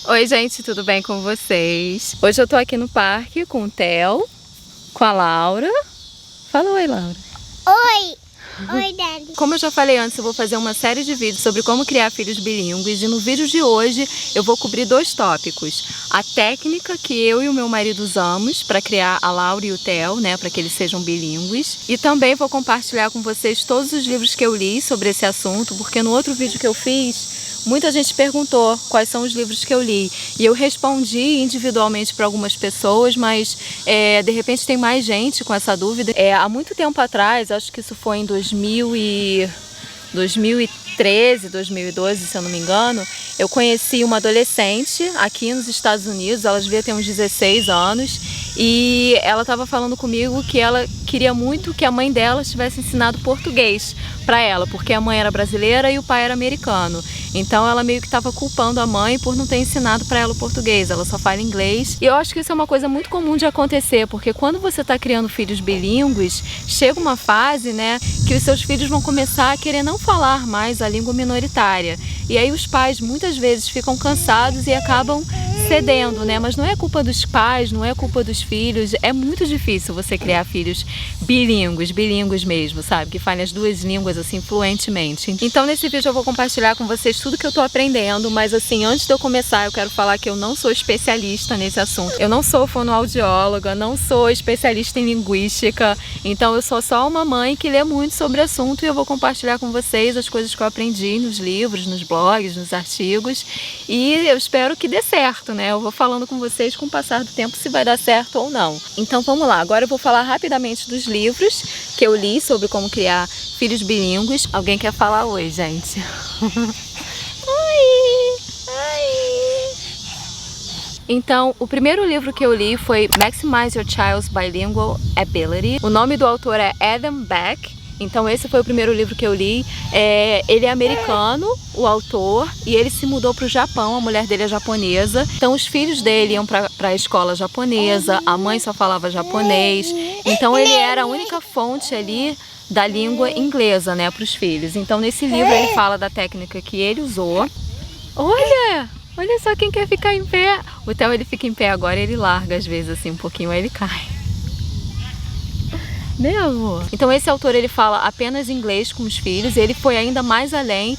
Oi gente, tudo bem com vocês? Hoje eu tô aqui no parque com o Theo, com a Laura. Fala oi, Laura. Oi! Oi, Daddy. Como eu já falei antes, eu vou fazer uma série de vídeos sobre como criar filhos bilíngues e no vídeo de hoje eu vou cobrir dois tópicos. A técnica que eu e o meu marido usamos para criar a Laura e o Theo, né, para que eles sejam bilíngues. E também vou compartilhar com vocês todos os livros que eu li sobre esse assunto, porque no outro vídeo que eu fiz, muita gente perguntou quais são os livros que eu li e eu respondi individualmente para algumas pessoas, mas de repente tem mais gente com essa dúvida. Há muito tempo atrás, acho que isso foi em 2013, 2012, se eu não me engano, eu conheci uma adolescente aqui nos Estados Unidos, ela devia ter uns 16 anos, e ela estava falando comigo que ela queria muito que a mãe dela tivesse ensinado português para ela, porque a mãe era brasileira e o pai era americano. Então ela meio que estava culpando a mãe por não ter ensinado para ela o português, ela só fala inglês. E eu acho que isso é uma coisa muito comum de acontecer, porque quando você está criando filhos bilíngues, chega uma fase, né, que os seus filhos vão começar a querer não falar mais a língua minoritária. E aí os pais muitas vezes ficam cansados e acabam cedendo, né? Mas não é culpa dos pais, não é culpa dos filhos. É muito difícil você criar filhos bilíngues mesmo, sabe? Que falem as duas línguas assim fluentemente. Então nesse vídeo eu vou compartilhar com vocês tudo que eu tô aprendendo, mas assim, antes de eu começar eu quero falar que eu não sou especialista nesse assunto. Eu não sou fonoaudióloga, não sou especialista em linguística, então eu sou só uma mãe que lê muito sobre o assunto e eu vou compartilhar com vocês as coisas que eu aprendi nos livros, nos blogs, nos artigos, e eu espero que dê certo, né? Eu vou falando com vocês com o passar do tempo se vai dar certo ou não. Então vamos lá, agora eu vou falar rapidamente dos livros que eu li sobre como criar filhos bilíngues. Alguém quer falar oi, gente? Oi! Então, o primeiro livro que eu li foi Maximize Your Child's Bilingual Ability. O nome do autor é Adam Beck. Então esse foi o primeiro livro que eu li. Ele é americano, o autor, e ele se mudou para o Japão, a mulher dele é japonesa. Então os filhos dele iam para a escola japonesa, a mãe só falava japonês. Então ele era a única fonte ali da língua inglesa, né, para os filhos. Então nesse livro ele fala da técnica que ele usou. Olha só quem quer ficar em pé. O Theo, ele fica em pé agora, ele larga às vezes assim um pouquinho, aí ele cai. Né, amor? Então esse autor ele fala apenas inglês com os filhos, ele foi ainda mais além.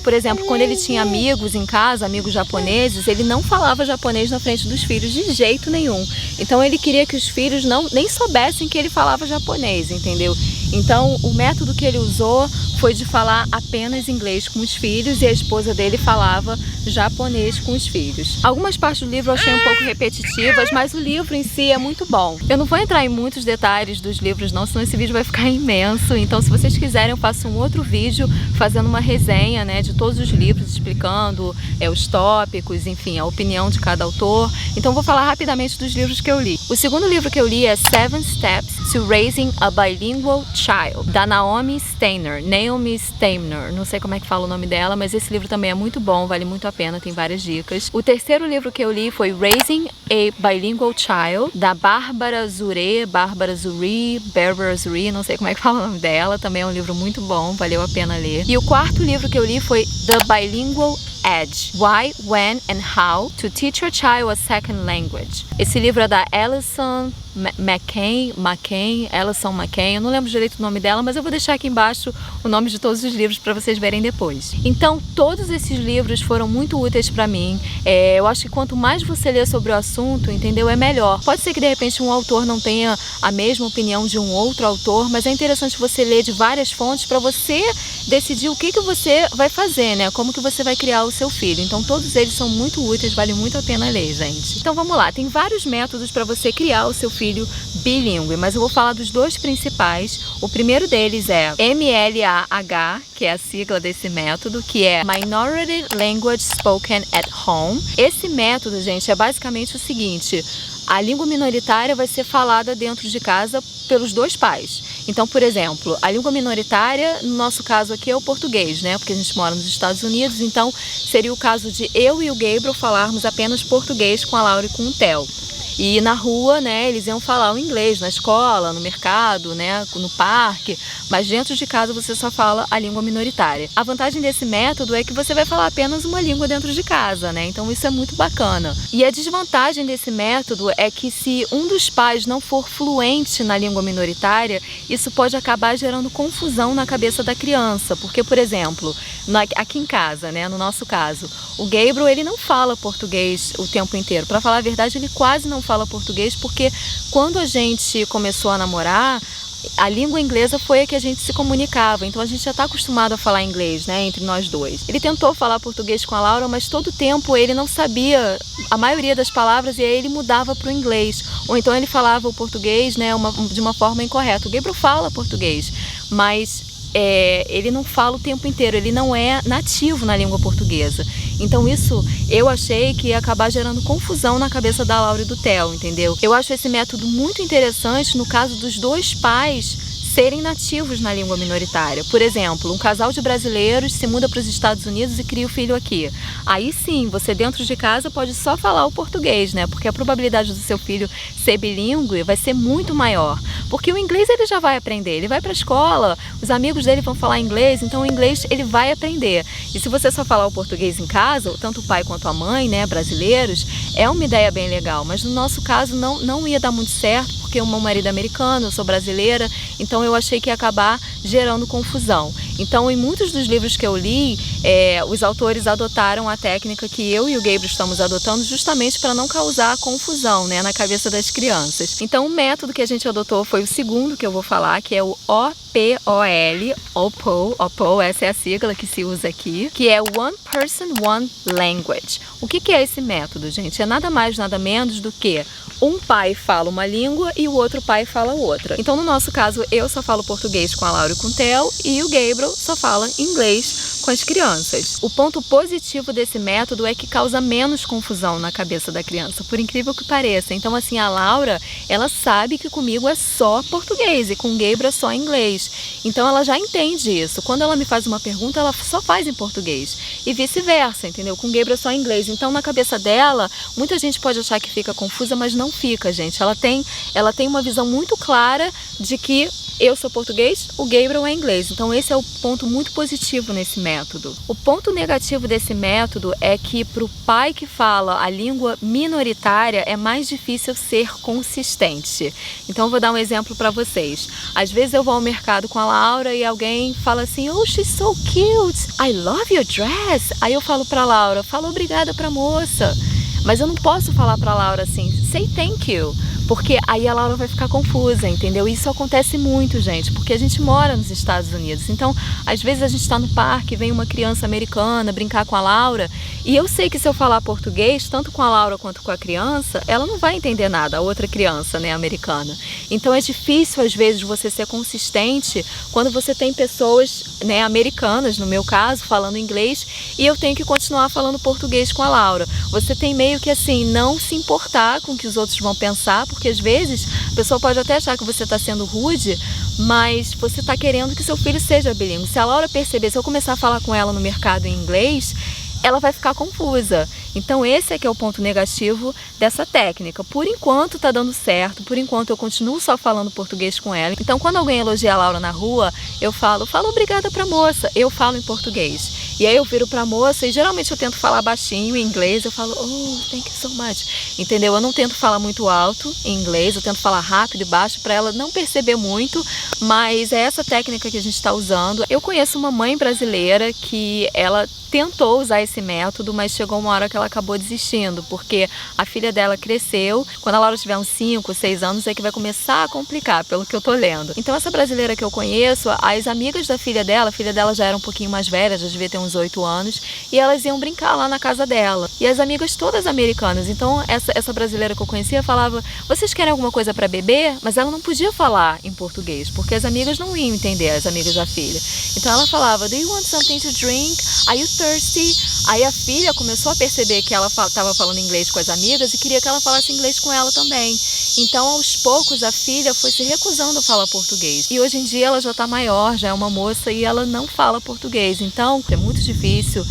Por exemplo, quando ele tinha amigos em casa, amigos japoneses, ele não falava japonês na frente dos filhos de jeito nenhum. Então ele queria que os filhos nem soubessem que ele falava japonês, entendeu? Então o método que ele usou foi de falar apenas inglês com os filhos e a esposa dele falava japonês com os filhos. Algumas partes do livro eu achei um pouco repetitivas, mas o livro em si é muito bom. Eu não vou entrar em muitos detalhes dos livros não, senão esse vídeo vai ficar imenso. Então se vocês quiserem eu faço um outro vídeo fazendo uma resenha, né, de todos os livros, explicando os tópicos, enfim, a opinião de cada autor. Então vou falar rapidamente dos livros que eu li. O segundo livro que eu li é Seven Steps to Raising a Bilingual Child, da Naomi Steiner, não sei como é que fala o nome dela, mas esse livro também é muito bom, vale muito a pena, tem várias dicas. O terceiro livro que eu li foi Raising a Bilingual Child, da Barbara Zuri, não sei como é que fala o nome dela, também é um livro muito bom, valeu a pena ler. E o quarto livro que eu li foi The Bilingual Edge, Why, When and How to Teach Your Child a Second Language. Esse livro é da Alison McCain, eu não lembro direito o nome dela, mas eu vou deixar aqui embaixo o nome de todos os livros para vocês verem depois. Então, todos esses livros foram muito úteis para mim. Eu acho que quanto mais você lê sobre o assunto, entendeu, é melhor. Pode ser que de repente um autor não tenha a mesma opinião de um outro autor, mas é interessante você ler de várias fontes para você decidir o que você vai fazer, né? Como que você vai criar o seu filho. Então, todos eles são muito úteis, vale muito a pena ler, gente. Então, vamos lá. Tem vários métodos para você criar o seu filho bilíngue, mas eu vou falar dos dois principais. O primeiro deles é MLAH, que é a sigla desse método, que é Minority Language Spoken at Home. Esse método, gente, é basicamente o seguinte: a língua minoritária vai ser falada dentro de casa pelos dois pais. Então, por exemplo, a língua minoritária, no nosso caso aqui, é o português, né? Porque a gente mora nos Estados Unidos, então seria o caso de eu e o Gabriel falarmos apenas português com a Laura e com o Theo. E na rua, né, eles iam falar o inglês na escola, no mercado, né, no parque, mas dentro de casa você só fala a língua minoritária. A vantagem desse método é que você vai falar apenas uma língua dentro de casa, né? Então isso é muito bacana. E a desvantagem desse método é que se um dos pais não for fluente na língua minoritária, isso pode acabar gerando confusão na cabeça da criança, porque, por exemplo, aqui em casa, né, no nosso caso, o Gabriel, ele não fala português o tempo inteiro. Para falar a verdade, ele quase não fala português, porque quando a gente começou a namorar, a língua inglesa foi a que a gente se comunicava, então a gente já está acostumado a falar inglês, né, entre nós dois. Ele tentou falar português com a Laura, mas todo o tempo ele não sabia a maioria das palavras e aí ele mudava para o inglês. Ou então ele falava o português, né, de uma forma incorreta. O Gabriel fala português, mas ele não fala o tempo inteiro, ele não é nativo na língua portuguesa. Então isso eu achei que ia acabar gerando confusão na cabeça da Laura e do Theo, entendeu? Eu acho esse método muito interessante no caso dos dois pais serem nativos na língua minoritária. Por exemplo, um casal de brasileiros se muda para os Estados Unidos e cria o filho aqui. Aí sim, você dentro de casa pode só falar o português, né? Porque a probabilidade do seu filho ser bilíngue vai ser muito maior. Porque o inglês ele já vai aprender, ele vai para a escola, os amigos dele vão falar inglês, então o inglês ele vai aprender. E se você só falar o português em casa, tanto o pai quanto a mãe, né, brasileiros, é uma ideia bem legal. Mas no nosso caso não ia dar muito certo, porque o meu marido é americano, eu sou brasileira, então eu achei que ia acabar gerando confusão. Então, em muitos dos livros que eu li, os autores adotaram a técnica que eu e o Gabriel estamos adotando justamente para não causar confusão, né, na cabeça das crianças. Então, o método que a gente adotou foi o segundo que eu vou falar, que é o OPOL, essa é a sigla que se usa aqui, que é One Person, One Language. O que é esse método, gente? É nada mais, nada menos do que um pai fala uma língua e o outro pai fala outra. Então, no nosso caso, eu só falo português com a Laura e com o Theo e o Gabriel só fala inglês com as crianças. O ponto positivo desse método é que causa menos confusão na cabeça da criança, por incrível que pareça. Então, assim, a Laura, ela sabe que comigo é só português e com o Gabriel é só inglês. Então, ela já entende isso. Quando ela me faz uma pergunta, ela só faz em português. E vice-versa, entendeu? Com o Gabriel é só inglês. Então, na cabeça dela, muita gente pode achar que fica confusa, mas não fica, gente. Ela tem uma visão muito clara de que eu sou português, o Gabriel é inglês. Então esse é o ponto muito positivo nesse método. O ponto negativo desse método é que para o pai que fala a língua minoritária é mais difícil ser consistente. Então eu vou dar um exemplo para vocês. Às vezes eu vou ao mercado com a Laura e alguém fala assim: "Oh, she's so cute, I love your dress". Aí eu falo para a Laura: "Fala obrigada para a moça". Mas eu não posso falar para a Laura assim: "Say thank you", porque aí a Laura vai ficar confusa, entendeu? Isso acontece muito, gente, porque a gente mora nos Estados Unidos. Então, às vezes a gente está no parque, vem uma criança americana brincar com a Laura, e eu sei que se eu falar português, tanto com a Laura quanto com a criança, ela não vai entender nada, a outra criança, né, americana. Então é difícil, às vezes, você ser consistente quando você tem pessoas, né, americanas, no meu caso, falando inglês, e eu tenho que continuar falando português com a Laura. Você tem meio que assim, não se importar com o que os outros vão pensar, porque às vezes a pessoa pode até achar que você está sendo rude, mas você está querendo que seu filho seja bilíngue. Se a Laura perceber, se eu começar a falar com ela no mercado em inglês, ela vai ficar confusa. Então esse é que é o ponto negativo dessa técnica. Por enquanto tá dando certo, por enquanto eu continuo só falando português com ela. Então quando alguém elogia a Laura na rua, eu falo obrigada pra moça, eu falo em português. E aí eu viro pra moça e geralmente eu tento falar baixinho em inglês, eu falo "Oh, thank you so much", entendeu? Eu não tento falar muito alto em inglês, eu tento falar rápido e baixo pra ela não perceber muito, mas é essa técnica que a gente tá usando. Eu conheço uma mãe brasileira que ela tentou usar esse método, mas chegou uma hora que ela acabou desistindo, porque a filha dela cresceu. Quando a Laura tiver uns 5, 6 anos é que vai começar a complicar, pelo que eu tô lendo. Então essa brasileira que eu conheço, as amigas da filha dela, a filha dela já era um pouquinho mais velha, já devia ter uns 8 anos, e elas iam brincar lá na casa dela. E as amigas todas americanas. Então essa brasileira que eu conhecia falava: "Vocês querem alguma coisa para beber?", mas ela não podia falar em português, porque as amigas não iam entender, as amigas da filha. Então ela falava: "Do you want something to drink? Are you thirsty?". Aí a filha começou a perceber que ela estava falando inglês com as amigas e queria que ela falasse inglês com ela também. Então, aos poucos, a filha foi se recusando a falar português. E hoje em dia ela já está maior, já é uma moça e ela não fala português. Então, é muito difícil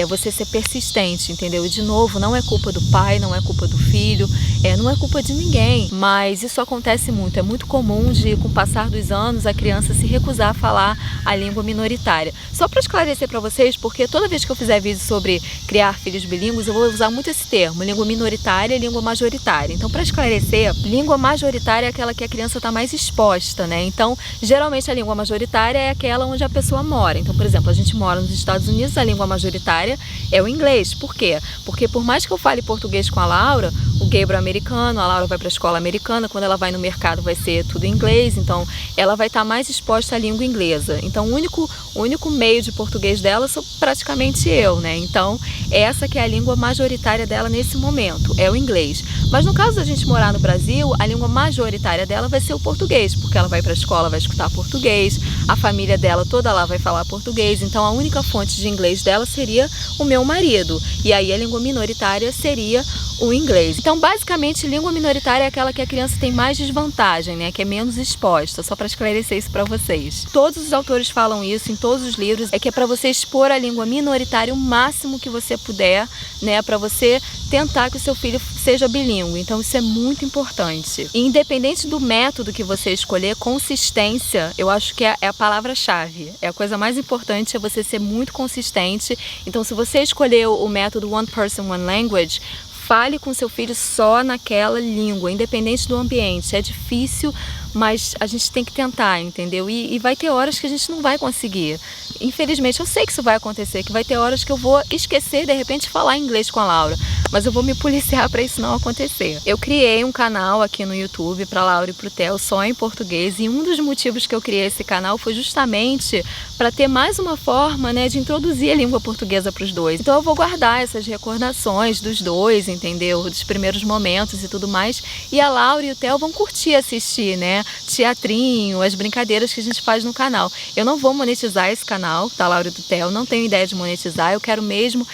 você ser persistente, entendeu? E, de novo, não é culpa do pai, não é culpa do filho, não é culpa de ninguém. Mas isso acontece muito. É muito comum com o passar dos anos, a criança se recusar a falar a língua minoritária. Só para esclarecer para vocês, porque toda vez que eu fizer vídeo sobre criar filhos bilíngues, eu vou usar muito esse termo, língua minoritária e língua majoritária. Então, para esclarecer, língua majoritária é aquela que a criança está mais exposta, né? Então, geralmente a língua majoritária é aquela onde a pessoa mora. Então, por exemplo, a gente mora nos Estados Unidos, a língua majoritária é o inglês. Por quê? Porque por mais que eu fale português com a Laura, o Gabriel é americano, a Laura vai para a escola americana, quando ela vai no mercado vai ser tudo em inglês, então ela vai estar mais exposta à língua inglesa. Então o único meio de português dela sou praticamente eu, né? Então essa que é a língua majoritária dela nesse momento, é o inglês. Mas no caso da gente morar no Brasil, a língua majoritária dela vai ser o português, porque ela vai para a escola, vai escutar português, a família dela toda lá vai falar português, então a única fonte de inglês dela seria o meu marido. E aí a língua minoritária seria o inglês. Então, basicamente, língua minoritária é aquela que a criança tem mais desvantagem, né? Que é menos exposta, só para esclarecer isso para vocês. Todos os autores falam isso em todos os livros, é que é para você expor a língua minoritária o máximo que você puder, né? Para você tentar que o seu filho seja bilíngue. Então, isso é muito importante. E independente do método que você escolher, consistência, eu acho que é a palavra-chave. É a coisa mais importante, é você ser muito consistente. Então, se você escolher o método One Person, One Language, fale com seu filho só naquela língua, independente do ambiente. É difícil, mas a gente tem que tentar, entendeu? E vai ter horas que a gente não vai conseguir. Infelizmente, eu sei que isso vai acontecer, que vai ter horas que eu vou esquecer, de repente, de falar inglês com a Laura. Mas eu vou me policiar para isso não acontecer. Eu criei um canal aqui no YouTube para a Laura e para o Theo só em português. E um dos motivos que eu criei esse canal foi justamente para ter mais uma forma, né, de introduzir a língua portuguesa para os dois. Então eu vou guardar essas recordações dos dois, entendeu? Dos primeiros momentos e tudo mais. E a Laura e o Theo vão curtir assistir, né? Teatrinho, as brincadeiras que a gente faz no canal. Eu não vou monetizar esse canal, da Laura e do Theo, não tenho ideia de monetizar, eu quero mesmo,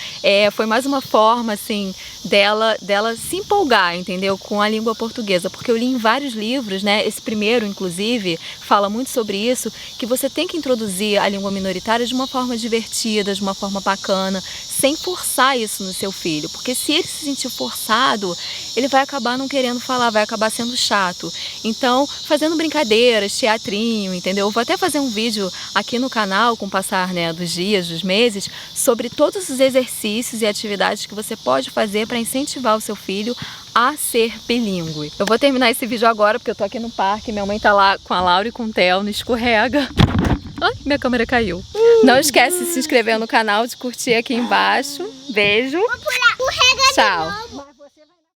foi mais uma forma, assim, dela se empolgar, entendeu? Com a língua portuguesa, porque eu li em vários livros, né? Esse primeiro, inclusive, fala muito sobre isso, que você tem que introduzir a língua minoritária de uma forma divertida, de uma forma bacana, sem forçar isso no seu filho, porque se ele se sentir forçado, ele vai acabar não querendo falar, vai acabar sendo chato. Então, fazendo brincadeiras, teatrinho, entendeu? Eu vou até fazer um vídeo aqui no canal, com o passar, né, dos dias, dos meses, sobre todos os exercícios e atividades que você pode fazer para incentivar o seu filho a ser bilíngue. Eu vou terminar esse vídeo agora, porque eu tô aqui no parque, minha mãe tá lá com a Laura e com o Theo no escorrega. Ai, minha câmera caiu. Não esquece de se inscrever no canal, de curtir aqui embaixo. Beijo. Vou pular. Tchau.